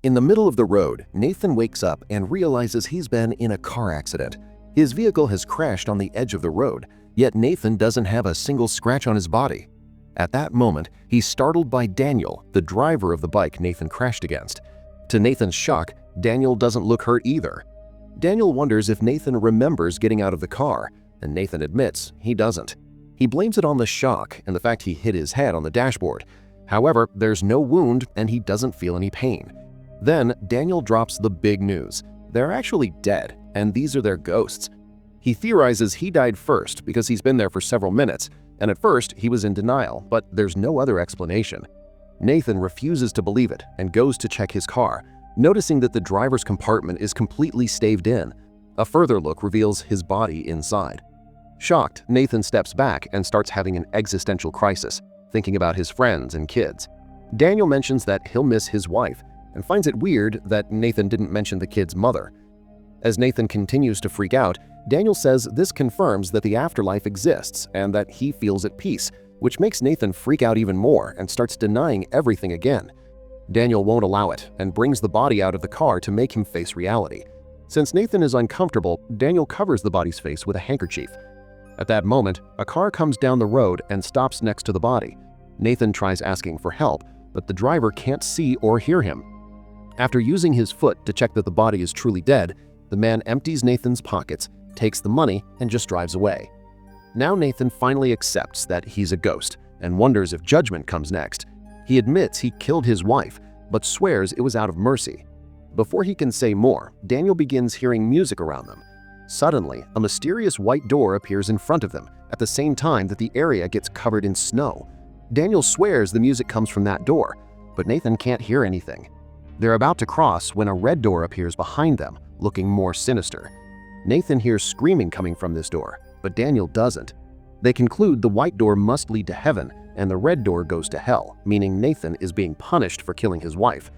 In the middle of the road, Nathan wakes up and realizes he's been in a car accident. His vehicle has crashed on the edge of the road, yet Nathan doesn't have a single scratch on his body. At that moment, he's startled by Daniel, the driver of the bike Nathan crashed against. To Nathan's shock, Daniel doesn't look hurt either. Daniel wonders if Nathan remembers getting out of the car, and Nathan admits he doesn't. He blames it on the shock and the fact he hit his head on the dashboard. However, there's no wound and he doesn't feel any pain. Then Daniel drops the big news. They're actually dead, and these are their ghosts. He theorizes he died first because he's been there for several minutes, and at first he was in denial, but there's no other explanation. Nathan refuses to believe it and goes to check his car, noticing that the driver's compartment is completely staved in. A further look reveals his body inside. Shocked, Nathan steps back and starts having an existential crisis, thinking about his friends and kids. Daniel mentions that he'll miss his wife, and finds it weird that Nathan didn't mention the kid's mother. As Nathan continues to freak out, Daniel says this confirms that the afterlife exists and that he feels at peace, which makes Nathan freak out even more and starts denying everything again. Daniel won't allow it and brings the body out of the car to make him face reality. Since Nathan is uncomfortable, Daniel covers the body's face with a handkerchief. At that moment, a car comes down the road and stops next to the body. Nathan tries asking for help, but the driver can't see or hear him. After using his foot to check that the body is truly dead, the man empties Nathan's pockets, takes the money, and just drives away. Now Nathan finally accepts that he's a ghost and wonders if judgment comes next. He admits he killed his wife, but swears it was out of mercy. Before he can say more, Daniel begins hearing music around them. Suddenly, a mysterious white door appears in front of them at the same time that the area gets covered in snow. Daniel swears the music comes from that door, but Nathan can't hear anything. They're about to cross when a red door appears behind them, looking more sinister. Nathan hears screaming coming from this door, but Daniel doesn't. They conclude the white door must lead to heaven, and the red door goes to hell, meaning Nathan is being punished for killing his wife.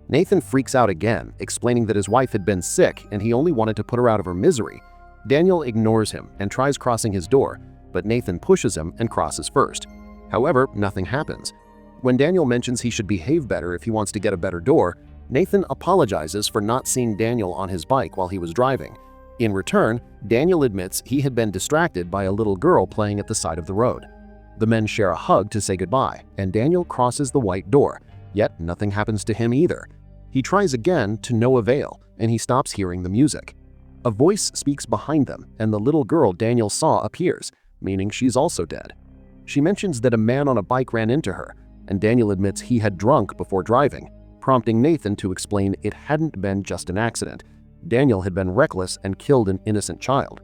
Nathan freaks out again, explaining that his wife had been sick and he only wanted to put her out of her misery. Daniel ignores him and tries crossing his door, but Nathan pushes him and crosses first. However, nothing happens. When Daniel mentions he should behave better if he wants to get a better door, Nathan apologizes for not seeing Daniel on his bike while he was driving. In return, Daniel admits he had been distracted by a little girl playing at the side of the road. The men share a hug to say goodbye, and Daniel crosses the white door, yet nothing happens to him either. He tries again to no avail, and he stops hearing the music. A voice speaks behind them, and the little girl Daniel saw appears, meaning she's also dead. She mentions that a man on a bike ran into her, and Daniel admits he had drunk before driving, prompting Nathan to explain it hadn't been just an accident. Daniel had been reckless and killed an innocent child.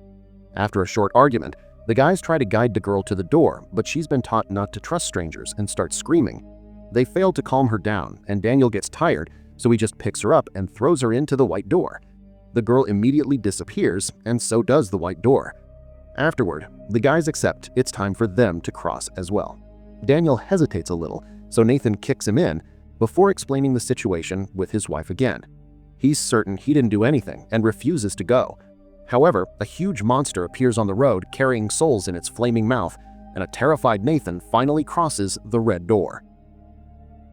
After a short argument, the guys try to guide the girl to the door, but she's been taught not to trust strangers and starts screaming. They fail to calm her down, and Daniel gets tired, so he just picks her up and throws her into the white door. The girl immediately disappears, and so does the white door. Afterward, the guys accept it's time for them to cross as well. Daniel hesitates a little, so Nathan kicks him in before explaining the situation with his wife again. He's certain he didn't do anything and refuses to go. However, a huge monster appears on the road carrying souls in its flaming mouth, and a terrified Nathan finally crosses the red door.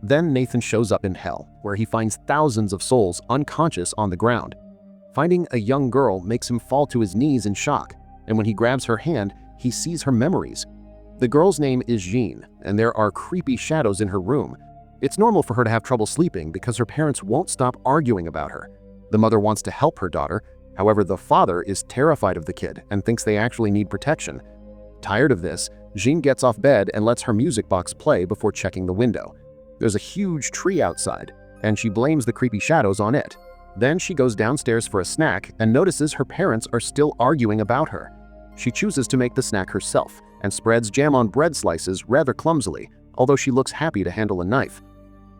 Then Nathan shows up in hell, where he finds thousands of souls unconscious on the ground. Finding a young girl makes him fall to his knees in shock, and when he grabs her hand, he sees her memories. The girl's name is Jean, and there are creepy shadows in her room. It's normal for her to have trouble sleeping because her parents won't stop arguing about her. The mother wants to help her daughter, however the father is terrified of the kid and thinks they actually need protection. Tired of this, Jean gets off bed and lets her music box play before checking the window. There's a huge tree outside, and she blames the creepy shadows on it. Then she goes downstairs for a snack and notices her parents are still arguing about her. She chooses to make the snack herself and spreads jam on bread slices rather clumsily, although she looks happy to handle a knife.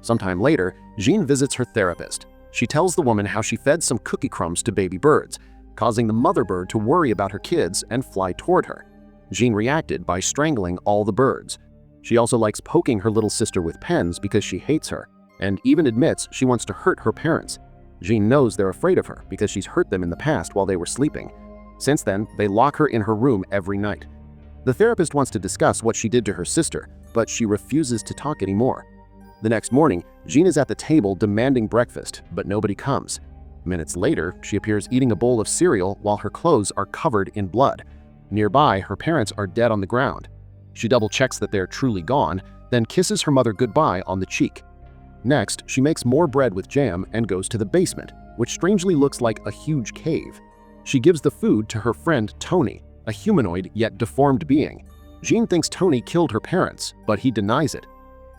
Sometime later, Jean visits her therapist. She tells the woman how she fed some cookie crumbs to baby birds, causing the mother bird to worry about her kids and fly toward her. Jean reacted by strangling all the birds. She also likes poking her little sister with pens because she hates her, and even admits she wants to hurt her parents. Jean knows they're afraid of her because she's hurt them in the past while they were sleeping. Since then, they lock her in her room every night. The therapist wants to discuss what she did to her sister, but she refuses to talk anymore. The next morning, Jean is at the table demanding breakfast, but nobody comes. Minutes later, she appears eating a bowl of cereal while her clothes are covered in blood. Nearby, her parents are dead on the ground. She double-checks that they're truly gone, then kisses her mother goodbye on the cheek. Next, she makes more bread with jam and goes to the basement, which strangely looks like a huge cave. She gives the food to her friend Tony, a humanoid yet deformed being. Jean thinks Tony killed her parents, but he denies it.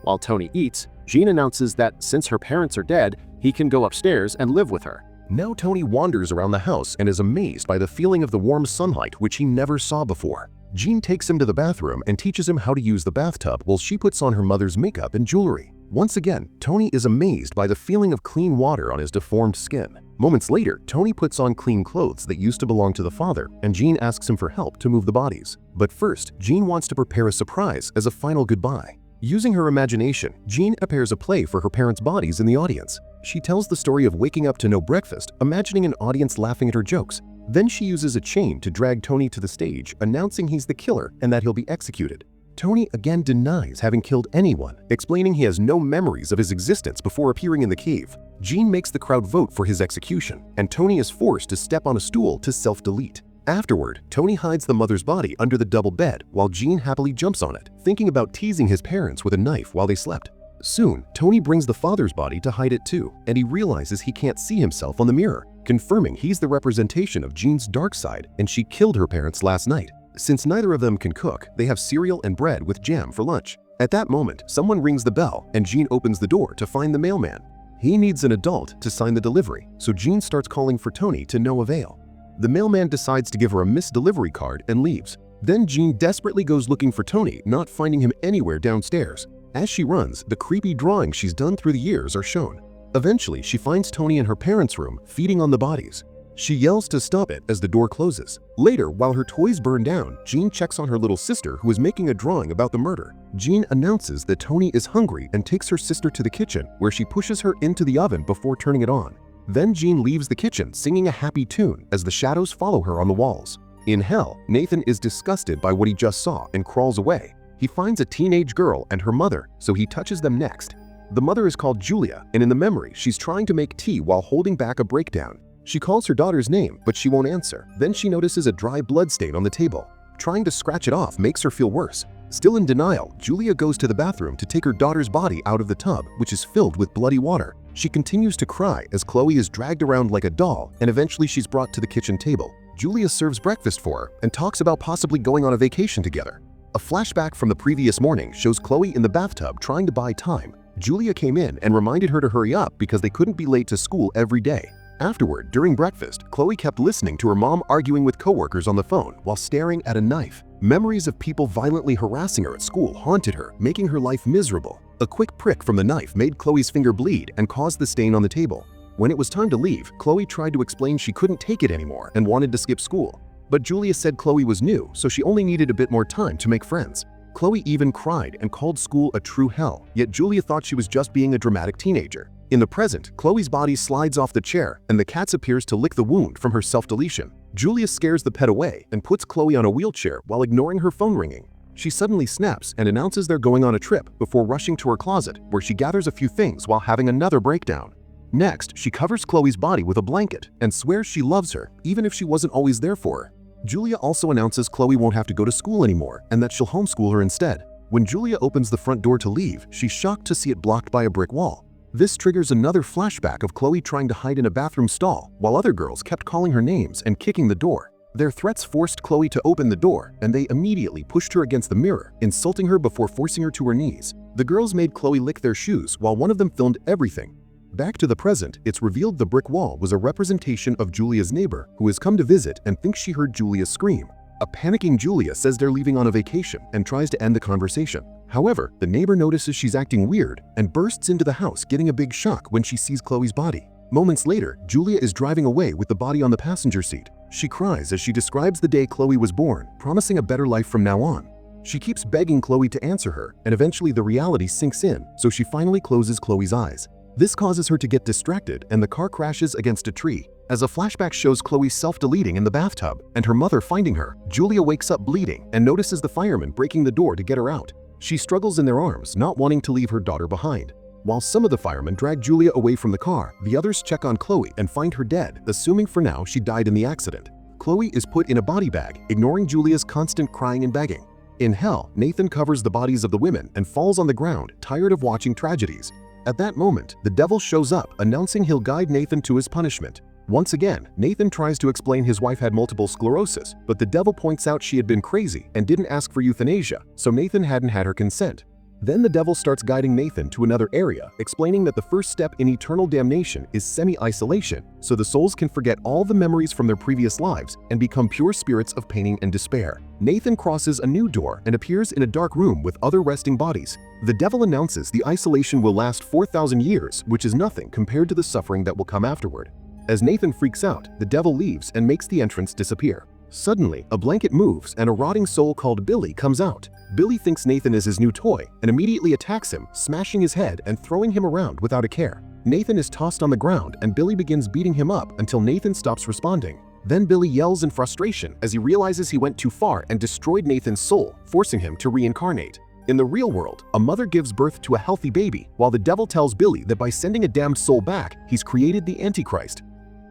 While Tony eats, Jean announces that since her parents are dead, he can go upstairs and live with her. Now Tony wanders around the house and is amazed by the feeling of the warm sunlight which he never saw before. Jean takes him to the bathroom and teaches him how to use the bathtub while she puts on her mother's makeup and jewelry. Once again, Tony is amazed by the feeling of clean water on his deformed skin. Moments later, Tony puts on clean clothes that used to belong to the father, and Jean asks him for help to move the bodies. But first, Jean wants to prepare a surprise as a final goodbye. Using her imagination, Jean prepares a play for her parents' bodies in the audience. She tells the story of waking up to no breakfast, imagining an audience laughing at her jokes. Then she uses a chain to drag Tony to the stage, announcing he's the killer and that he'll be executed. Tony again denies having killed anyone, explaining he has no memories of his existence before appearing in the cave. Jean makes the crowd vote for his execution, and Tony is forced to step on a stool to self-delete. Afterward, Tony hides the mother's body under the double bed while Jean happily jumps on it, thinking about teasing his parents with a knife while they slept. Soon, Tony brings the father's body to hide it too, and he realizes he can't see himself on the mirror, confirming he's the representation of Jean's dark side and she killed her parents last night. Since neither of them can cook, they have cereal and bread with jam for lunch. At that moment, someone rings the bell and Jean opens the door to find the mailman. He needs an adult to sign the delivery, so Jean starts calling for Tony to no avail. The mailman decides to give her a missed delivery card and leaves. Then Jean desperately goes looking for Tony, not finding him anywhere downstairs. As she runs, the creepy drawings she's done through the years are shown. Eventually, she finds Tony in her parents' room, feeding on the bodies. She yells to stop it as the door closes. Later, while her toys burn down, Jean checks on her little sister who is making a drawing about the murder. Jean announces that Tony is hungry and takes her sister to the kitchen, where she pushes her into the oven before turning it on. Then Jean leaves the kitchen singing a happy tune as the shadows follow her on the walls. In hell, Nathan is disgusted by what he just saw and crawls away. He finds a teenage girl and her mother, so he touches them next. The mother is called Julia, and in the memory, she's trying to make tea while holding back a breakdown. She calls her daughter's name, but she won't answer. Then she notices a dry blood stain on the table. Trying to scratch it off makes her feel worse. Still in denial, Julia goes to the bathroom to take her daughter's body out of the tub, which is filled with bloody water. She continues to cry as Chloe is dragged around like a doll, and eventually she's brought to the kitchen table. Julia serves breakfast for her and talks about possibly going on a vacation together. A flashback from the previous morning shows Chloe in the bathtub trying to buy time. Julia came in and reminded her to hurry up because they couldn't be late to school every day. Afterward, during breakfast, Chloe kept listening to her mom arguing with coworkers on the phone while staring at a knife. Memories of people violently harassing her at school haunted her, making her life miserable. A quick prick from the knife made Chloe's finger bleed and caused the stain on the table. When it was time to leave, Chloe tried to explain she couldn't take it anymore and wanted to skip school. But Julia said Chloe was new, so she only needed a bit more time to make friends. Chloe even cried and called school a true hell, yet Julia thought she was just being a dramatic teenager. In the present, Chloe's body slides off the chair and the cat appears to lick the wound from her self-deletion. Julia scares the pet away and puts Chloe on a wheelchair while ignoring her phone ringing. She suddenly snaps and announces they're going on a trip before rushing to her closet, where she gathers a few things while having another breakdown. Next, she covers Chloe's body with a blanket and swears she loves her, even if she wasn't always there for her. Julia also announces Chloe won't have to go to school anymore and that she'll homeschool her instead. When Julia opens the front door to leave, she's shocked to see it blocked by a brick wall. This triggers another flashback of Chloe trying to hide in a bathroom stall while other girls kept calling her names and kicking the door. Their threats forced Chloe to open the door, and they immediately pushed her against the mirror, insulting her before forcing her to her knees. The girls made Chloe lick their shoes while one of them filmed everything. Back to the present, it's revealed the brick wall was a representation of Julia's neighbor who has come to visit and thinks she heard Julia scream. A panicking Julia says they're leaving on a vacation and tries to end the conversation. However, the neighbor notices she's acting weird and bursts into the house, getting a big shock when she sees Chloe's body. Moments later, Julia is driving away with the body on the passenger seat. She cries as she describes the day Chloe was born, promising a better life from now on. She keeps begging Chloe to answer her, and eventually the reality sinks in, so she finally closes Chloe's eyes. This causes her to get distracted and the car crashes against a tree. As a flashback shows Chloe self-deleting in the bathtub and her mother finding her, Julia wakes up bleeding and notices the firemen breaking the door to get her out. She struggles in their arms, not wanting to leave her daughter behind. While some of the firemen drag Julia away from the car, the others check on Chloe and find her dead, assuming for now she died in the accident. Chloe is put in a body bag, ignoring Julia's constant crying and begging. In hell, Nathan covers the bodies of the women and falls on the ground, tired of watching tragedies. At that moment, the devil shows up, announcing he'll guide Nathan to his punishment. Once again, Nathan tries to explain his wife had multiple sclerosis, but the devil points out she had been crazy and didn't ask for euthanasia, so Nathan hadn't had her consent. Then the devil starts guiding Nathan to another area, explaining that the first step in eternal damnation is semi-isolation, so the souls can forget all the memories from their previous lives and become pure spirits of pain and despair. Nathan crosses a new door and appears in a dark room with other resting bodies. The devil announces the isolation will last 4,000 years, which is nothing compared to the suffering that will come afterward. As Nathan freaks out, the devil leaves and makes the entrance disappear. Suddenly, a blanket moves and a rotting soul called Billy comes out. Billy thinks Nathan is his new toy and immediately attacks him, smashing his head and throwing him around without a care. Nathan is tossed on the ground and Billy begins beating him up until Nathan stops responding. Then Billy yells in frustration as he realizes he went too far and destroyed Nathan's soul, forcing him to reincarnate. In the real world, a mother gives birth to a healthy baby, while the devil tells Billy that by sending a damned soul back, he's created the Antichrist.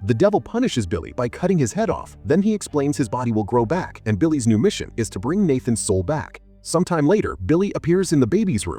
The devil punishes Billy by cutting his head off, then he explains his body will grow back and Billy's new mission is to bring Nathan's soul back. Sometime later, Billy appears in the baby's room.